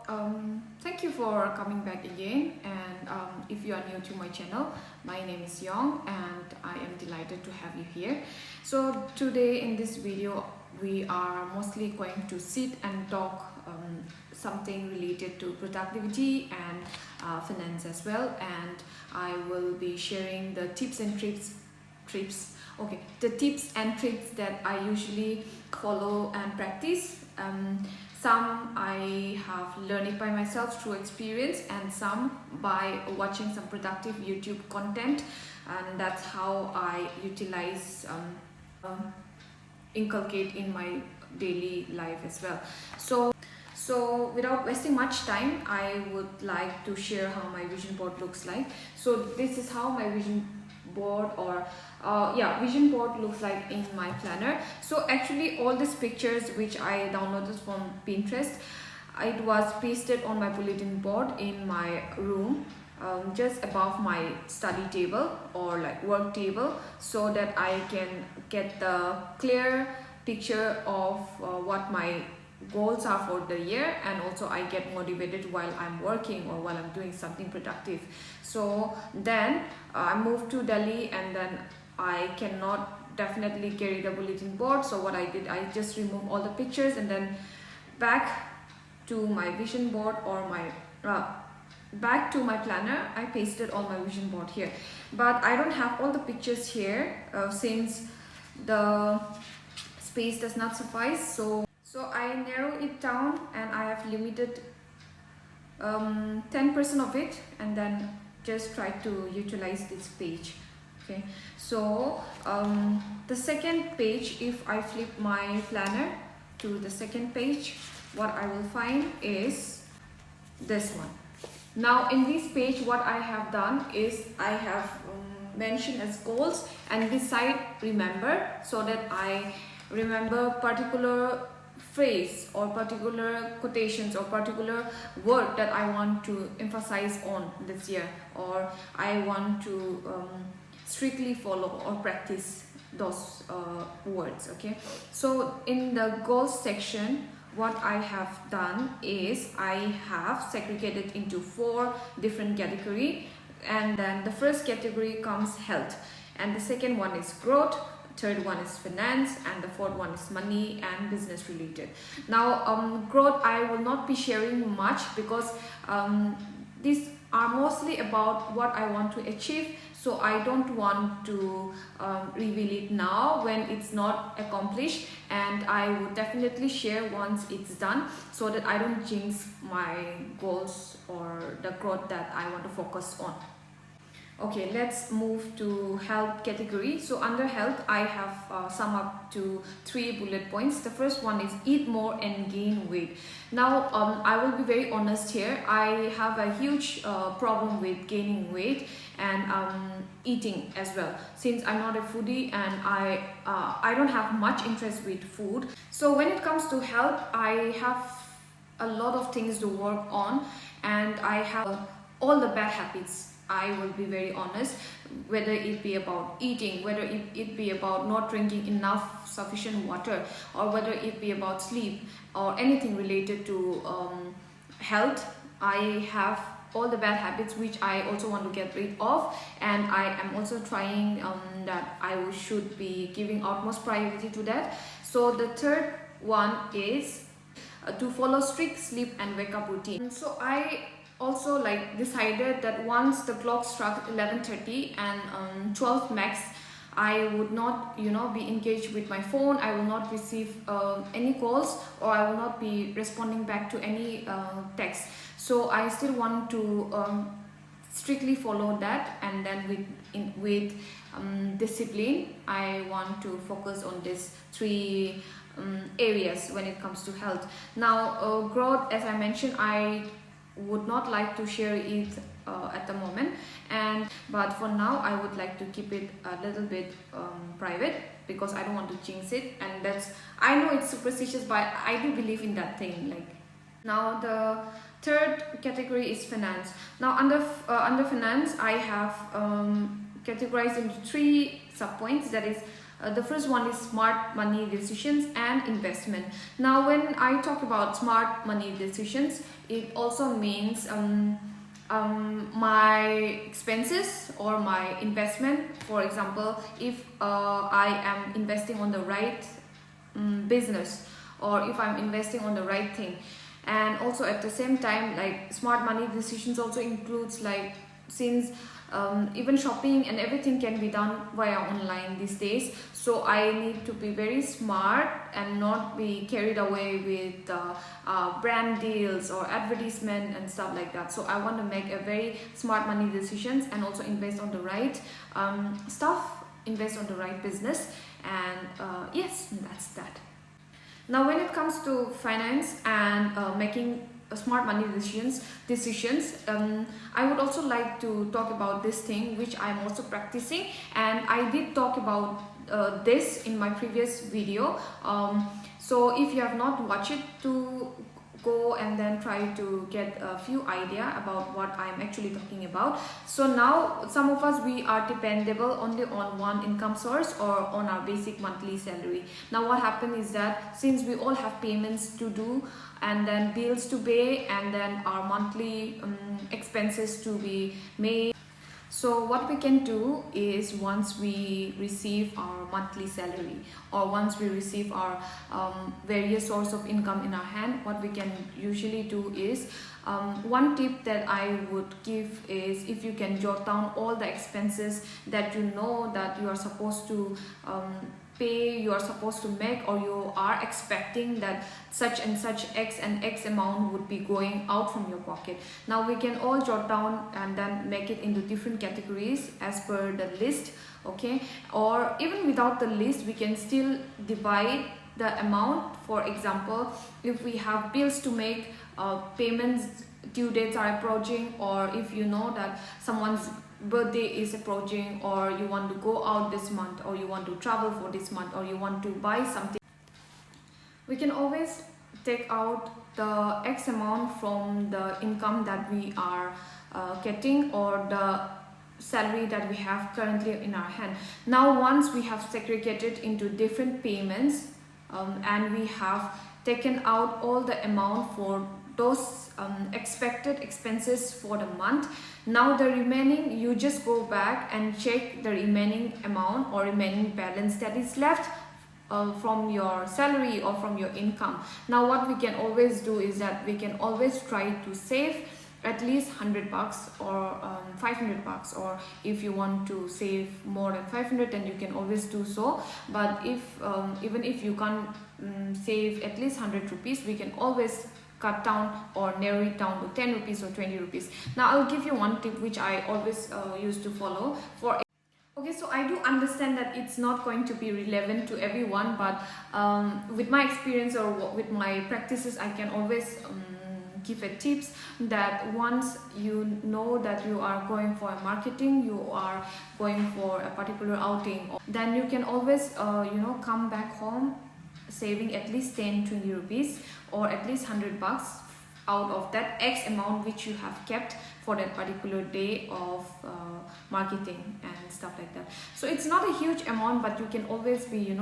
Thank you for coming back again, and if you are new to my channel, my name is Yong and I am delighted to have you here. So today in this video we are mostly going to sit and talk something related to productivity and finance as well, and I will be sharing the tips and tricks that I usually follow and practice. Some I have learned it by myself through experience, and some by watching some productive YouTube content, and that's how I utilize inculcate in my daily life as well. So without wasting much time, I would like to share how my vision board looks like. So this is how my vision board vision board looks like in my planner. So actually all these pictures which I downloaded from Pinterest, it was pasted on my bulletin board in my room, just above my study table or like work table, so that I can get the clear picture of what my goals are for the year, and also I get motivated while I'm working or while I'm doing something productive. So then I moved to Delhi, and then I cannot definitely carry the bulletin board. So what I did, I just removed all the pictures, and then back to my vision board or my back to my planner, I pasted all my vision board here. But I don't have all the pictures here since the space does not suffice. So I narrow it down, and I have limited 10% of it, and then just try to utilize this page. Okay, so the second page, if I flip my planner to the second page, what I will find is this one. Now in this page, what I have done is I have mentioned as goals, and this side remember, so that I remember particular phrase or particular quotations or particular word that I want to emphasize on this year, or I want to strictly follow or practice those words. Okay, so in the goals section, what I have done is I have segregated into 4 different categories, and then the first category comes health, and the second one is growth, third one is finance, and the fourth one is money and business related. Now growth I will not be sharing much, because these are mostly about what I want to achieve, so I don't want to reveal it now when it's not accomplished, and I would definitely share once it's done, so that I don't jinx my goals or the growth that I want to focus on. Okay, let's move to health category. So under health, I have summed up to 3 bullet points. The first one is eat more and gain weight. Now I will be very honest here. I have a huge problem with gaining weight and eating as well, since I'm not a foodie and I don't have much interest with food. So when it comes to health, I have a lot of things to work on, and I have all the bad habits. I will be very honest, whether it be about eating, whether it be about not drinking enough sufficient water, or whether it be about sleep, or anything related to health. I have all the bad habits which I also want to get rid of, and I am also trying that I should be giving utmost priority to that. So the third one is to follow strict sleep and wake up routine. So I also decided that once the clock struck 11:30 and 12 max, I would not be engaged with my phone. I will not receive any calls, or I will not be responding back to any text. So I still want to strictly follow that, and then with discipline, I want to focus on these 3 areas when it comes to health. Now growth, as I mentioned, I would not like to share it at the moment, but for now I would like to keep it a little bit private, because I don't want to jinx it, and I know it's superstitious, but I do believe in that thing. Now the third category is finance. Now under finance, I have categorized into 3 subpoints, that is The first one is smart money decisions and investment. Now when I talk about smart money decisions, it also means my expenses or my investment. For example, if I am investing on the right business, or if I'm investing on the right thing. And also at the same time, like smart money decisions also includes, like, since even shopping and everything can be done via online these days, so I need to be very smart and not be carried away with brand deals or advertisement and stuff like that. So I want to make a very smart money decisions and also invest on the right stuff, invest on the right business. And yes, that's that. Now when it comes to finance and making smart money decisions, I would also like to talk about this thing which I'm also practicing, and I did talk about this in my previous video. So if you have not watched it, to go and then try to get a few idea about what I'm actually talking about. So now some of us, we are dependable only on one income source or on our basic monthly salary. Now what happens is that since we all have payments to do, and then bills to pay, and then our monthly expenses to be made, so what we can do is, once we receive our monthly salary, or once we receive our various source of income in our hand, what we can usually do is, one tip that I would give is, if you can jot down all the expenses that you know that you are supposed to pay, you are supposed to make, or you are expecting that such and such X and X amount would be going out from your pocket. Now we can all jot down and then make it into different categories as per the list, okay? Or even without the list, we can still divide the amount. For example, if we have bills to make, payments due dates are approaching, or if you know that someone's birthday is approaching, or you want to go out this month, or you want to travel for this month, or you want to buy something, we can always take out the X amount from the income that we are getting, or the salary that we have currently in our hand. Now once we have segregated into different payments, and we have taken out all the amount for those expected expenses for the month, now the remaining, you just go back and check the remaining amount or remaining balance that is left from your salary or from your income. Now what we can always do is that we can always try to save at least $100 or $500, or if you want to save more than 500, then you can always do so. But if even if you can't save at least 100 rupees, we can always cut down or narrow it down to 10 rupees or 20 rupees. Now I'll give you one tip which I always used to follow. Okay, so I do understand that it's not going to be relevant to everyone, but with my experience or with my practices, I can always give a tips that once you know that you are going for a marketing, you are going for a particular outing, then you can always come back home saving at least 10-20 rupees or at least $100 out of that X amount which you have kept for that particular day of marketing and stuff like that. So it's not a huge amount, but you can always be,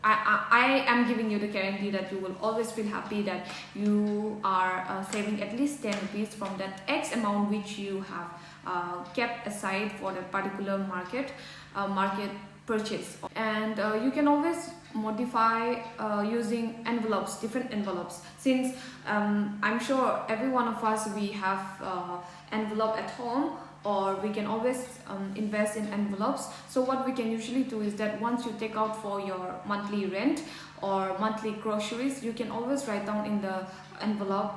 I am giving you the guarantee that you will always feel happy that you are saving at least 10 rupees from that X amount which you have kept aside for that particular market purchase. And you can always modify using envelopes, different envelopes, since I'm sure every one of us, we have envelope at home, or we can always invest in envelopes. So what we can usually do is that once you take out for your monthly rent or monthly groceries, you can always write down in the envelope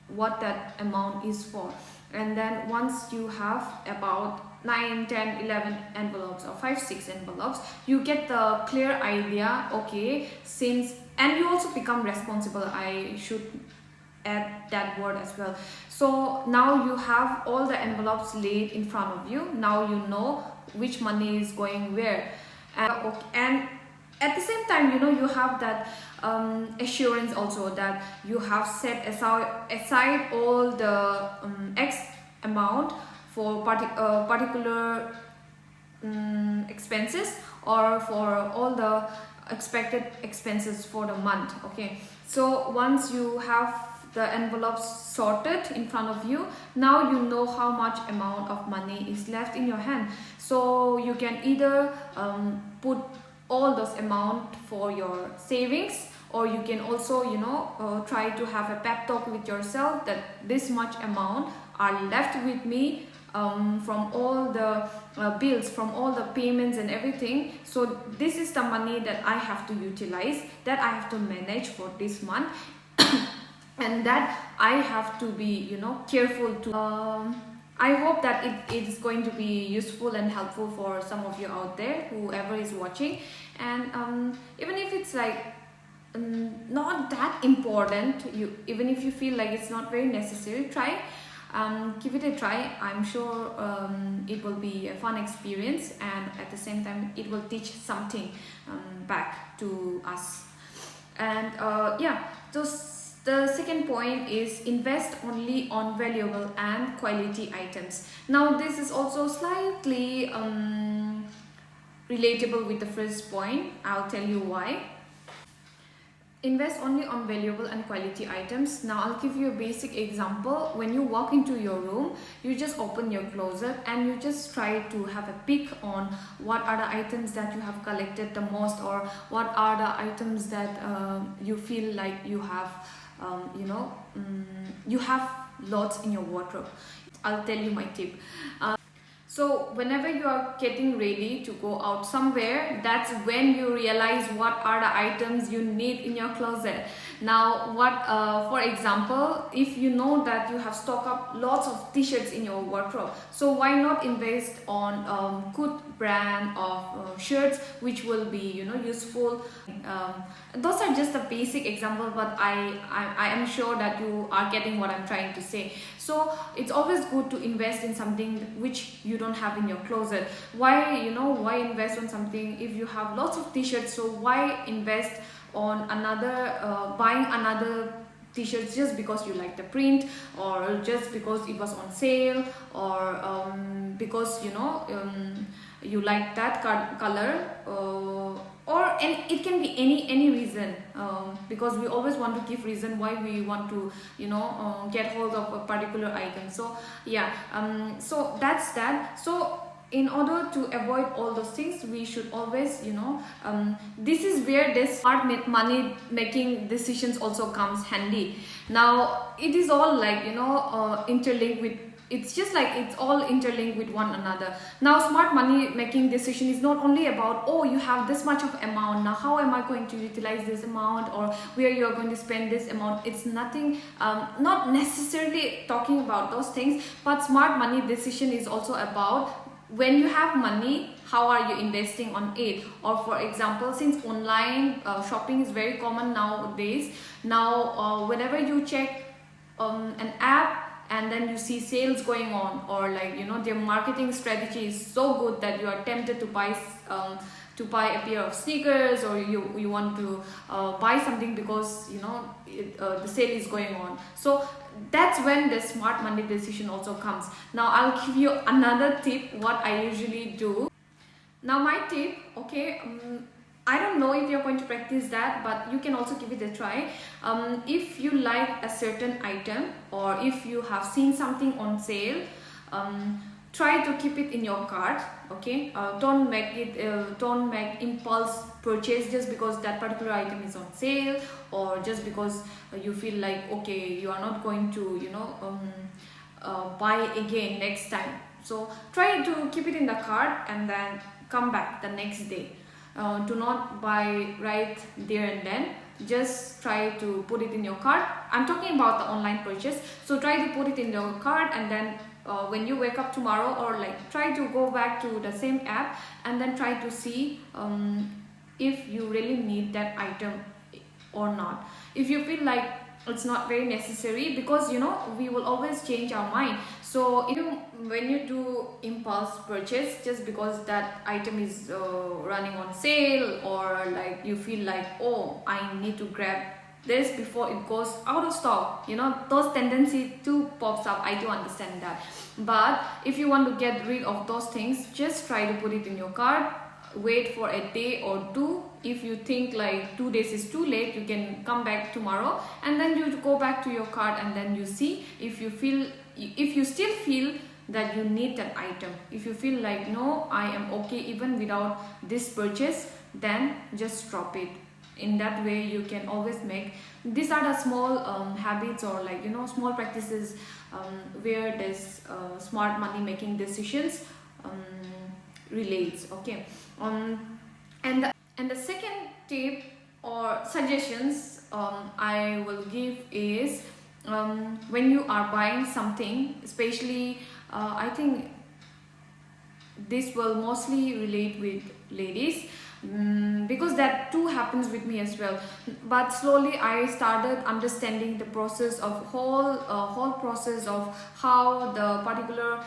what that amount is for. And then once you have about 9, 10, 11 envelopes or 5, 6 envelopes, you get the clear idea, okay, and you also become responsible. I should add that word as well. So now you have all the envelopes laid in front of you. Now you know which money is going where, and at the same time, you have that assurance also that you have set aside all the X amount for particular expenses or for all the expected expenses for the month. Okay, so once you have the envelopes sorted in front of you, now you know how much amount of money is left in your hand. So you can either put all those amount for your savings, or you can also try to have a pep talk with yourself that this much amount are left with me from all the bills, from all the payments and everything. So this is the money that I have to utilize, that I have to manage for this month and that I have to be careful to I hope that it is going to be useful and helpful for some of you out there, whoever is watching. And even if it's like not that important, even if you feel like it's not very necessary, try give it a try. I'm sure it will be a fun experience, and at the same time it will teach something back to us. And yeah, the second point is invest only on valuable and quality items. Now this is also slightly relatable with the first point. I'll tell you why. Invest only on valuable and quality items. Now I'll give you a basic example. When you walk into your room, you just open your closet and you just try to have a peek on what are the items that you have collected the most, or what are the items that you feel like you have you have lots in your wardrobe. I'll tell you my tip. So whenever you are getting ready to go out somewhere, that's when you realize what are the items you need in your closet. Now for example, if you know that you have stocked up lots of t-shirts in your wardrobe, so why not invest on good brand of shirts which will be useful. Those are just a basic example, but I am sure that you are getting what I'm trying to say. So it's always good to invest in something which you don't have in your closet. Why invest on something if you have lots of t-shirts? So why invest on buying another t-shirts just because you like the print, or just because it was on sale, or because you like that color, and it can be any reason, because we always want to give reason why we want to get hold of a particular item. So yeah, so that's that. So in order to avoid all those things, we should always this is where this smart money making decisions also comes handy. Now it is all like interlinked with, it's just like it's all interlinked with one another. Now smart money making decision is not only about, oh, you have this much of amount, now how am I going to utilize this amount, or where you are going to spend this amount. It's nothing, not necessarily talking about those things, but smart money decision is also about, when you have money, how are you investing on it? Or for example, since online shopping is very common nowadays, now whenever you check an app and then you see sales going on, or like their marketing strategy is so good that you are tempted to buy a pair of sneakers, or you want to buy something because the sale is going on. So that's when the smart money decision also comes. Now I'll give you another tip what I usually do. Now my tip, okay, I don't know if you're going to practice that, but you can also give it a try. If you like a certain item, or if you have seen something on sale, try to keep it in your cart. Okay, don't make impulse purchase just because that particular item is on sale, or just because you feel like, okay, you are not going to buy again next time. So try to keep it in the cart and then come back the next day. Do not buy right there and then. Just try to put it in your cart. I'm talking about the online purchase. So try to put it in your cart, and then when you wake up tomorrow, or like try to go back to the same app and then try to see if you really need that item or not. If you feel like it's not very necessary, because we will always change our mind. So when you do impulse purchase just because that item is running on sale, or like you feel like, oh, I need to grab this before it goes out of stock. You know, those tendency to pops up. I do understand that, but if you want to get rid of those things, just try to put it in your cart, wait for a day or two. If you think like 2 days is too late, you can come back tomorrow, and then you go back to your cart, and then you see if you still feel that you need that item. If you feel like, no, I am okay even without this purchase, then just drop it. In that way you can always make, these are the small habits, or like, you know, small practices where this smart money making decisions relates. Okay. And the second tip or suggestions I will give is, when you are buying something, especially I think this will mostly relate with ladies, because that too happens with me as well. But slowly I started understanding the process of whole process of how the particular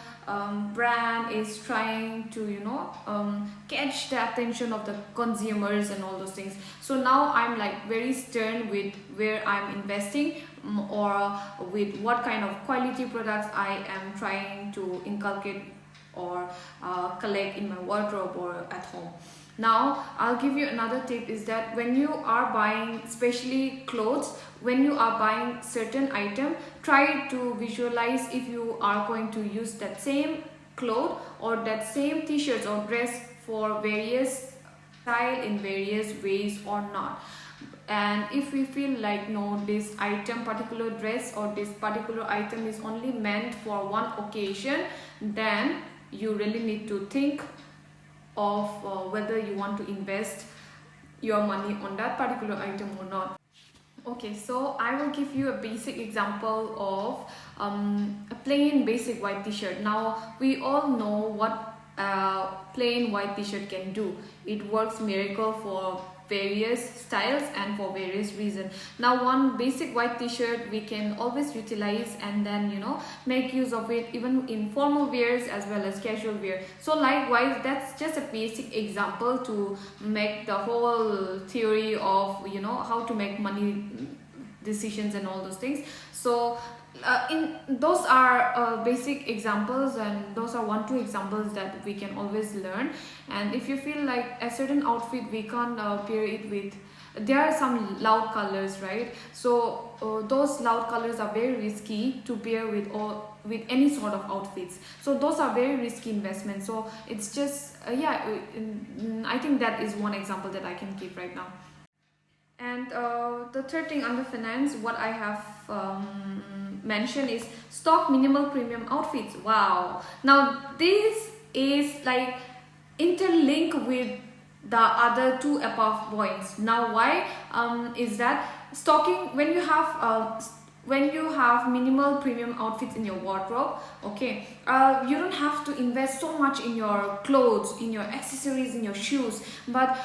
brand is trying to, you know, catch the attention of the consumers and all those things. So now I'm like very stern with where I'm investing, or with what kind of quality products I am trying to inculcate or collect in my wardrobe or at home. Now I'll give you another tip, is that when you are buying, especially clothes, when you are buying certain item, try to visualize if you are going to use that same cloth or that same t-shirts or dress for various style in various ways or not. And if we feel like, no, this item, particular dress or this particular item is only meant for one occasion, then you really need to think of whether you want to invest your money on that particular item or not. Okay, so I will give you a basic example of a plain basic white t-shirt. Now we all know what a plain white t-shirt can do. It works miracle for various styles and for various reasons. Now one basic white t-shirt we can always utilize, and then, you know, make use of it even in formal wears as well as casual wear. So likewise, that's just a basic example to make the whole theory of, you know, how to make money decisions and all those things. So those are basic examples, and those are 1-2 examples that we can always learn. And if you feel like a certain outfit we can't pair it with, there are some loud colors, right? So those loud colors are very risky to pair with any sort of outfits. So those are very risky investments. So it's just I think that is one example that I can give right now. And the third thing under finance, what I have mentioned is stock minimal premium outfits. Wow, now this is like interlinked with the other 2 above points. Now why is that stocking, when you have minimal premium outfits in your wardrobe, okay, you don't have to invest so much in your clothes, in your accessories, in your shoes, but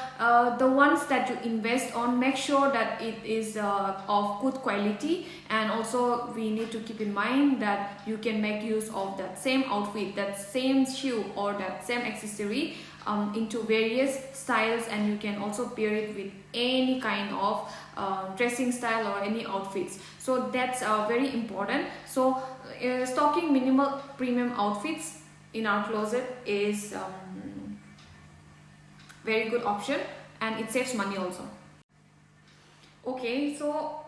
the ones that you invest on, make sure that it is of good quality. And also we need to keep in mind that you can make use of that same outfit, that same shoe or that same accessory into various styles, and you can also pair it with any kind of dressing style or any outfits. So that's very important. So stocking minimal premium outfits in our closet is very good option, and it saves money also. Okay, so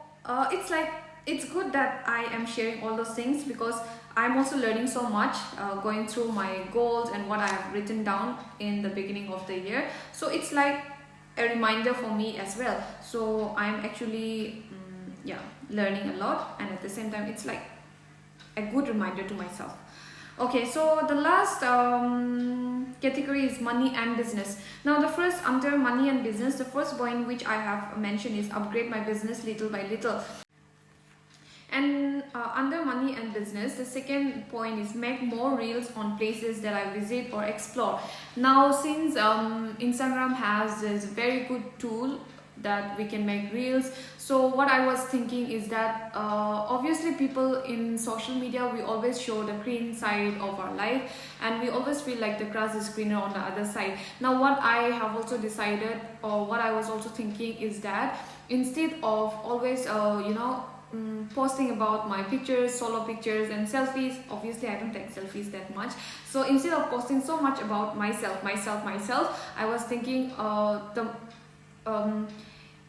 it's good that I am sharing all those things, because I'm also learning so much, going through my goals and what I have written down in the beginning of the year. So it's like a reminder for me as well. So I'm actually learning a lot, and at the same time it's like a good reminder to myself. Okay, so the last category is money and business. Now the first, under money and business, the first point which I have mentioned is upgrade my business little by little. And under money and business, the second point is make more reels on places that I visit or explore. Now since Instagram has this very good tool that we can make reels, so what I was thinking is that obviously people in social media, we always show the green side of our life, and we always feel like the grass is greener on the other side. Now what I have also decided, or what I was also thinking, is that instead of always posting about my pictures, solo pictures and selfies. Obviously I don't take selfies that much, so instead of posting so much about myself, I was thinking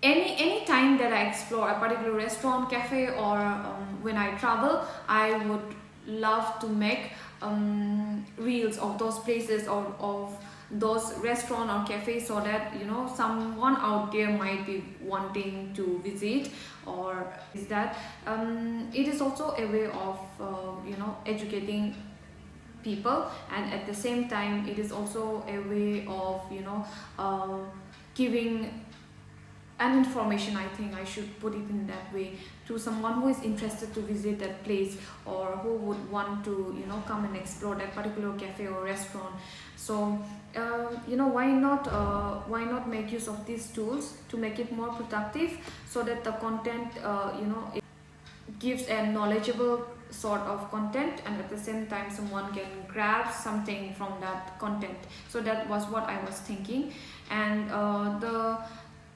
any time that I explore a particular restaurant, cafe, or when I travel, I would love to make reels of those places or of those restaurant or cafes, so that someone out there might be wanting to visit. Or is that it is also a way of educating people, and at the same time it is also a way of giving an information. I think I should put it in that way, to someone who is interested to visit that place, or who would want to come and explore that particular cafe or restaurant. So why not make use of these tools to make it more productive, so that the content it gives a knowledgeable sort of content, and at the same time someone can grab something from that content. So that was what I was thinking. And the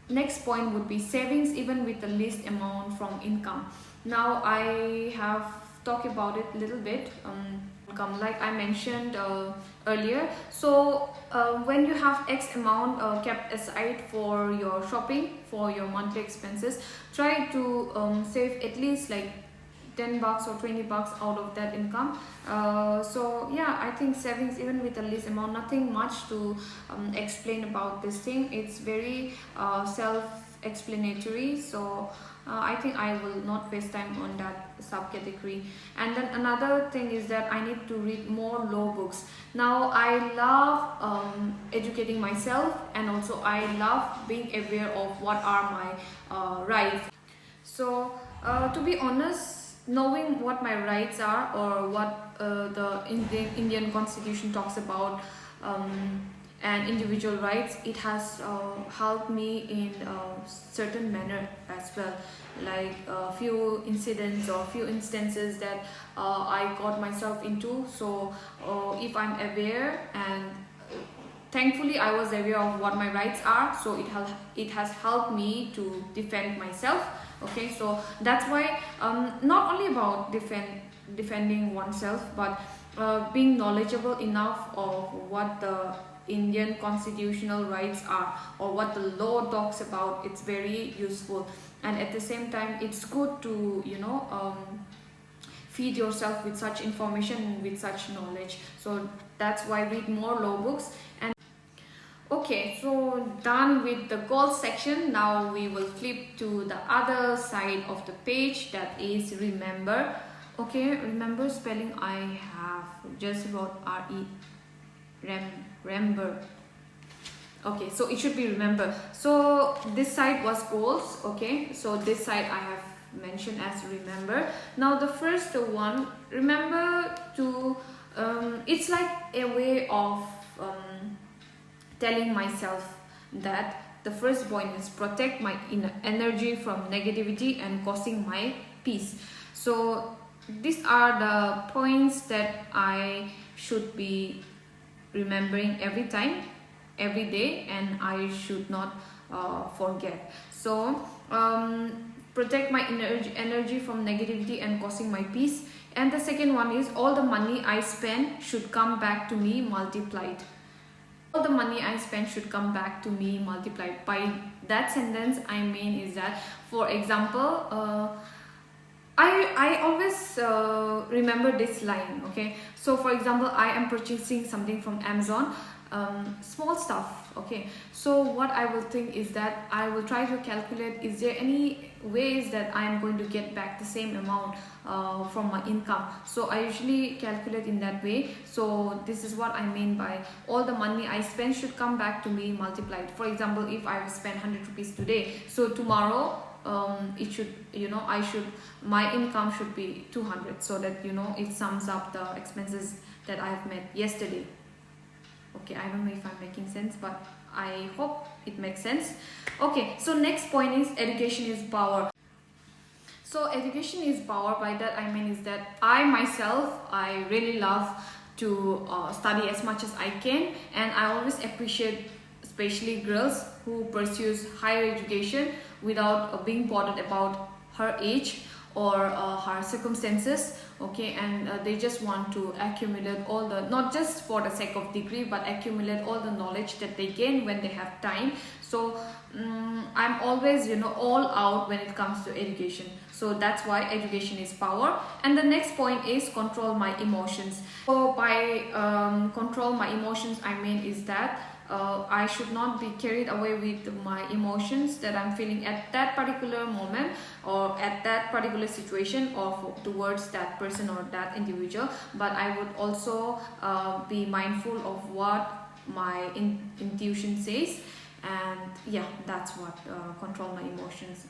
next point would be savings even with the least amount from income. Now I have talked about it a little bit. Income, like I mentioned earlier. So when you have X amount kept aside for your shopping, for your monthly expenses, try to save at least like $10 or $20 out of that income. So yeah, I think savings even with the least amount, nothing much to explain about this thing. It's very self-explanatory. So I think I will not waste time on that subcategory. And then another thing is that I need to read more law books. Now I love educating myself, and also I love being aware of what are my rights. So to be honest, knowing what my rights are, or what the Indian Constitution talks about and individual rights, it has helped me in a certain manner as well. Like a few incidents or few instances that I got myself into. So if I'm aware, and thankfully I was aware of what my rights are, so it has helped me to defend myself. Okay, so that's why not only about defending oneself, but being knowledgeable enough of what the Indian constitutional rights are, or what the law talks about. It's very useful, and at the same time it's good to feed yourself with such information, with such knowledge. So that's why read more law books. And okay, so done with the goals section. Now we will flip to the other side of the page, that is remember. Okay, remember spelling, I have just wrote remember. Okay, so it should be remember. So this side was goals. Okay, so this side I have mentioned as remember. Now the first one, remember to it's like a way of telling myself that the first point is protect my inner energy from negativity and causing my peace. So these are the points that I should be remembering every time, every day, and I should not forget. So protect my energy from negativity and causing my peace. And the second one is all the money I spend should come back to me multiplied. All the money I spend should come back to me multiplied. By that sentence, I mean is that, for example, I always remember this line. Okay, so for example, I am purchasing something from Amazon, small stuff. Okay, so what I will think is that I will try to calculate, is there any ways that I am going to get back the same amount from my income. So I usually calculate in that way. So this is what I mean by all the money I spend should come back to me multiplied. For example, if I spend 100 rupees today, so tomorrow it should, my income should be 200, so that it sums up the expenses that I have made yesterday. Okay, I don't know if I'm making sense, but I hope it makes sense. Okay, so next point is education is power. So education is power. By that I mean is that I myself, I really love to study as much as I can, and I always appreciate especially girls who pursues higher education, without being bothered about her age or her circumstances, okay, and they just want to accumulate all the, not just for the sake of degree, but accumulate all the knowledge that they gain when they have time. So I'm always, you know, all out when it comes to education. So that's why education is power. And the next point is control my emotions. So by control my emotions, I mean is that I should not be carried away with my emotions that I'm feeling at that particular moment or at that particular situation or towards that person or that individual, but I would also be mindful of what my intuition says. And yeah, that's what control my emotions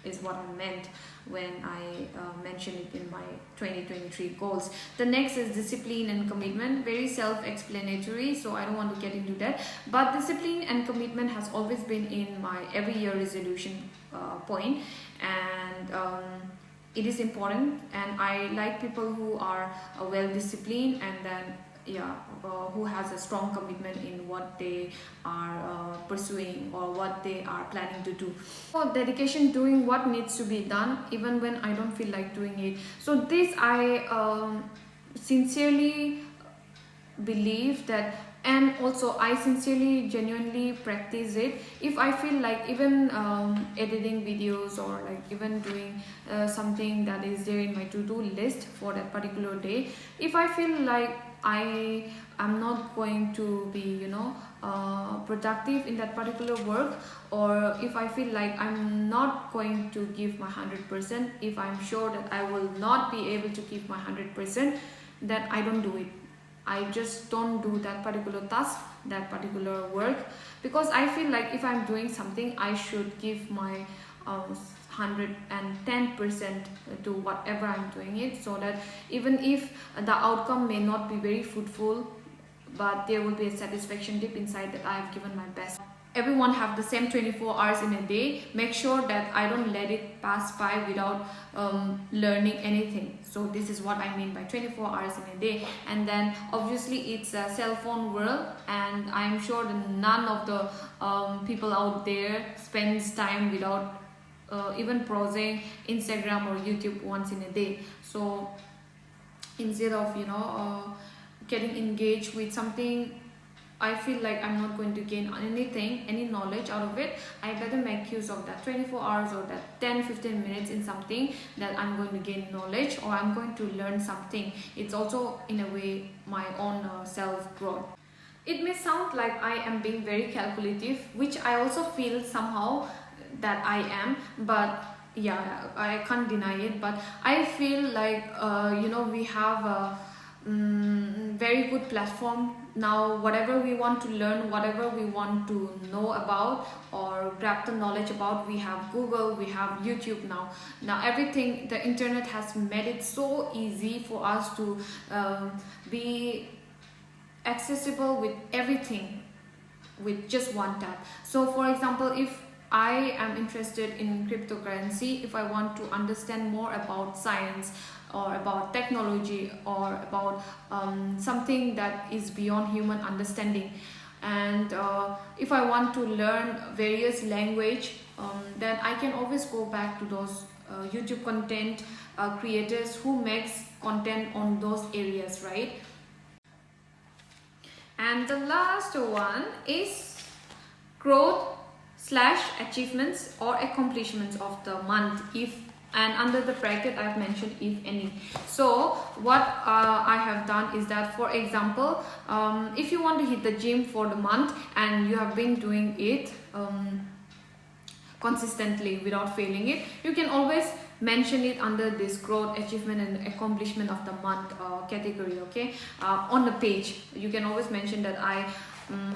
is what I meant when I mentioned it in my 2023 goals. The next is discipline and commitment. Very self-explanatory, so I don't want to get into that. But discipline and commitment has always been in my every year resolution point, and it is important. And I like people who are well disciplined, and then who has a strong commitment in what they are pursuing or what they are planning to do. So dedication, doing what needs to be done even when I don't feel like doing it. So this I sincerely believe that, and also I sincerely genuinely practice it. If I feel like even editing videos or like even doing something that is there in my to-do list for that particular day, if I feel like I am not going to be, you know, productive in that particular work, or if I feel like I'm not going to give my 100%, if I'm sure that I will not be able to give my 100%, then I don't do it. I just don't do that particular task, that particular work, because I feel like if I'm doing something, I should give my 110% to whatever I'm doing it, so that even if the outcome may not be very fruitful, but there will be a satisfaction deep inside that I have given my best. Everyone have the same 24 hours in a day. Make sure that I don't let it pass by without learning anything. So this is what I mean by 24 hours in a day. And then obviously it's a cell phone world, and I'm sure that none of the people out there spends time without even browsing Instagram or YouTube once in a day. So instead of, you know, getting engaged with something I feel like I'm not going to gain anything, any knowledge out of it, I better make use of that 24 hours or that 10-15 minutes in something that I'm going to gain knowledge, or I'm going to learn something. It's also in a way my own self-growth. It may sound like I am being very calculative, which I also feel somehow that I am, but yeah, I can't deny it. But I feel like you know, we have a very good platform now. Whatever we want to learn, whatever we want to know about or grab the knowledge about, we have Google, we have YouTube now. Now everything, the internet has made it so easy for us to be accessible with everything with just one tap. So for example, if I am interested in cryptocurrency, if I want to understand more about science or about technology or about something that is beyond human understanding, and if I want to learn various language, then I can always go back to those YouTube content creators who makes content on those areas, right? And the last one is growth / achievements or accomplishments of the month, if, and under the bracket I've mentioned if any. So what I have done is that, for example, if you want to hit the gym for the month and you have been doing it consistently without failing it, you can always mention it under this growth, achievement and accomplishment of the month category, okay? On the page you can always mention that I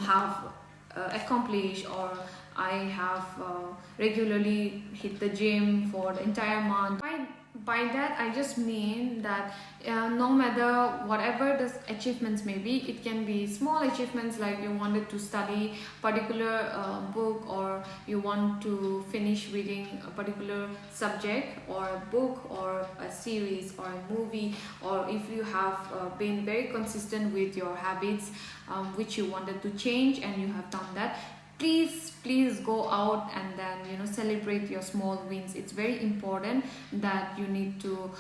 have accomplished, or I have regularly hit the gym for the entire month. By that I just mean that no matter whatever the achievements may be, it can be small achievements like you wanted to study a particular book, or you want to finish reading a particular subject or a book or a series or a movie, or if you have been very consistent with your habits which you wanted to change and you have done that. please go out and then, you know, celebrate your small wins. It's very important that you need to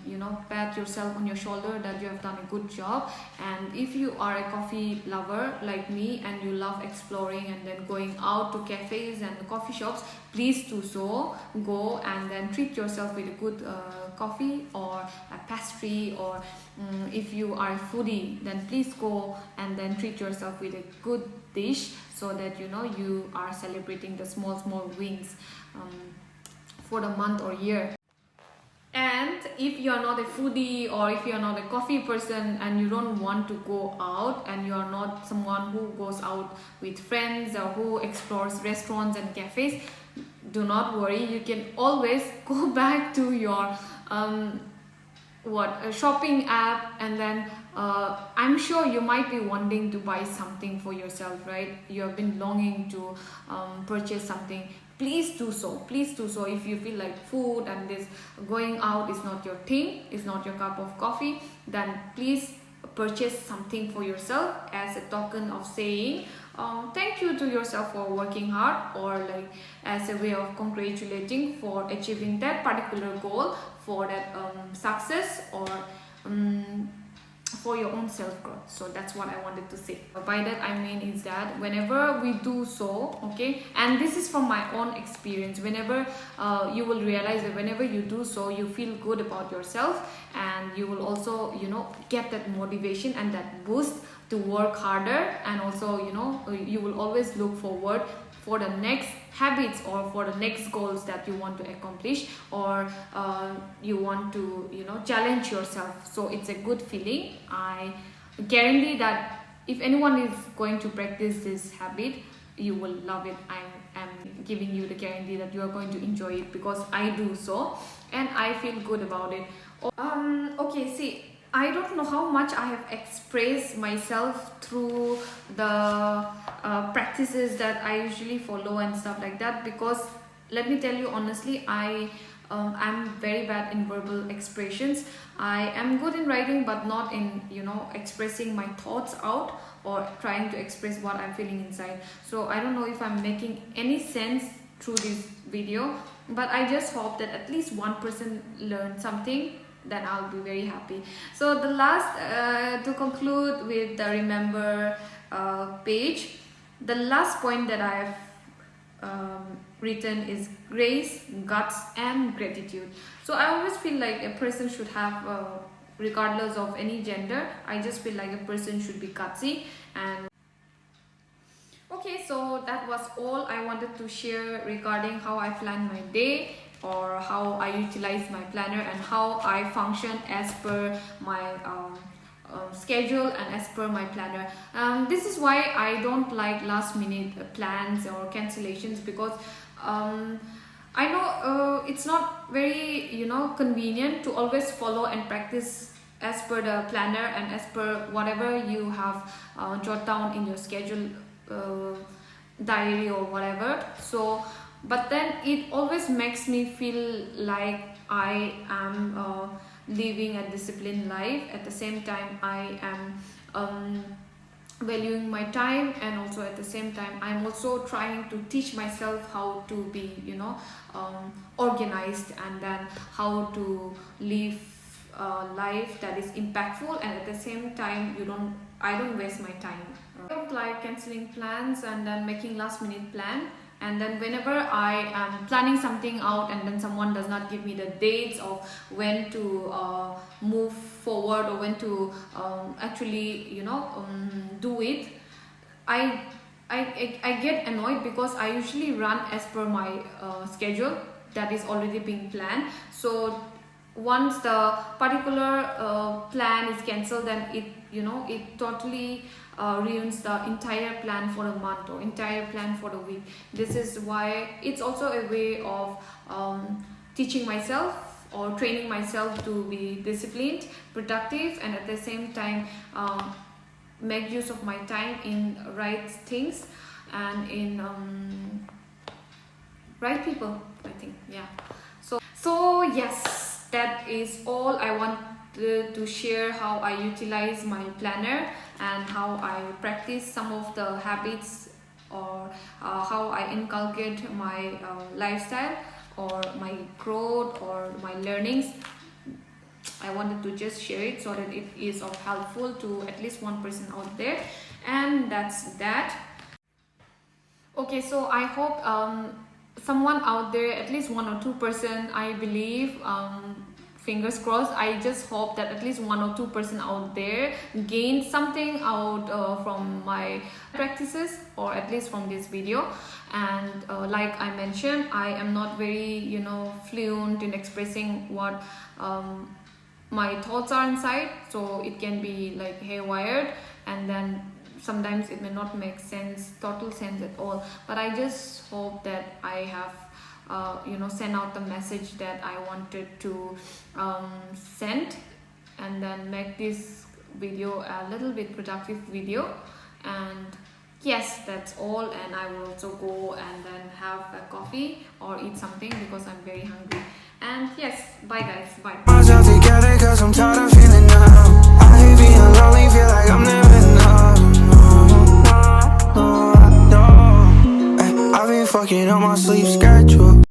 you know, pat yourself on your shoulder that you have done a good job. And if you are a coffee lover like me and you love exploring and then going out to cafes and coffee shops, please do so. Go and then treat yourself with a good coffee or a pastry, or if you are a foodie, then please go and then treat yourself with a good dish, so that, you know, you are celebrating the small wins for the month or year. And if you are not a foodie, or if you are not a coffee person and you don't want to go out, and you are not someone who goes out with friends or who explores restaurants and cafes, do not worry, you can always go back to your a shopping app, and then I'm sure you might be wanting to buy something for yourself, right? You have been longing to purchase something. Please do so. Please do so. If you feel like food and this going out is not your thing, is not your cup of coffee, then please purchase something for yourself as a token of saying thank you to yourself for working hard, or like as a way of congratulating for achieving that particular goal, for that success, or for your own self-growth. So that's what I wanted to say. By that I mean is that whenever we do so, okay, and this is from my own experience, whenever you will realize that whenever you do so, you feel good about yourself, and you will also, you know, get that motivation and that boost to work harder. And also, you know, you will always look forward for the next habits or for the next goals that you want to accomplish, or you want to, you know, challenge yourself. So it's a good feeling. I guarantee that if anyone is going to practice this habit, you will love it. I'm giving you the guarantee that you are going to enjoy it, because I do so and I feel good about it. Okay, see, I don't know how much I have expressed myself through the practices that I usually follow and stuff like that, because let me tell you honestly, I'm very bad in verbal expressions. I am good in writing, but not in, you know, expressing my thoughts out or trying to express what I'm feeling inside. So I don't know if I'm making any sense through this video, but I just hope that at least one person learned something, then I'll be very happy. So the last, to conclude with the remember page, the last point that I have written is grace, guts and gratitude. So I always feel like a person should have, regardless of any gender, I just feel like a person should be gutsy. And okay, so that was all I wanted to share regarding how I plan my day, or how I utilize my planner, and how I function as per my schedule and as per my planner. This is why I don't like last minute plans or cancellations, because I know it's not very, you know, convenient to always follow and practice as per the planner and as per whatever you have jot down in your schedule, diary or whatever. So but then it always makes me feel like I am living a disciplined life. At the same time, I am valuing my time, and also at the same time I'm also trying to teach myself how to be, you know, organized, and then how to live a life that is impactful, and at the same time I don't waste my time. I don't like cancelling plans and then making last minute plan. And then whenever I am planning something out and then someone does not give me the dates of when to move forward, or when to actually, you know, do it, I get annoyed, because I usually run as per my schedule that is already being planned. So once the particular plan is cancelled, then it, you know, it totally ruins the entire plan for a month or entire plan for the week. This is why it's also a way of teaching myself or training myself to be disciplined, productive, and at the same time make use of my time in right things and in right people, I think. Yeah. So yes, that is all I want to share, how I utilize my planner and how I practice some of the habits or how I inculcate my lifestyle or my growth or my learnings. I wanted to just share it so that it is of helpful to at least one person out there, and that's that. Okay, so I hope someone out there, at least 1 or 2%, I believe, fingers crossed, I just hope that at least 1 or 2% out there gain something out from my practices, or at least from this video. And like I mentioned, I am not very fluent in expressing what my thoughts are inside, so it can be like haywired, and then sometimes it may not make total sense at all. But I just hope that I have sent out the message that I wanted to send, and then make this video a little bit productive video. And yes, that's all. And I will also go and then have a coffee or eat something because I'm very hungry. And yes, bye guys, bye. Myself together 'cause I'm tired of feeling numb. I hate being lonely, feel like I'm never enough. No, I don't. I've been fucking up my sleep schedule.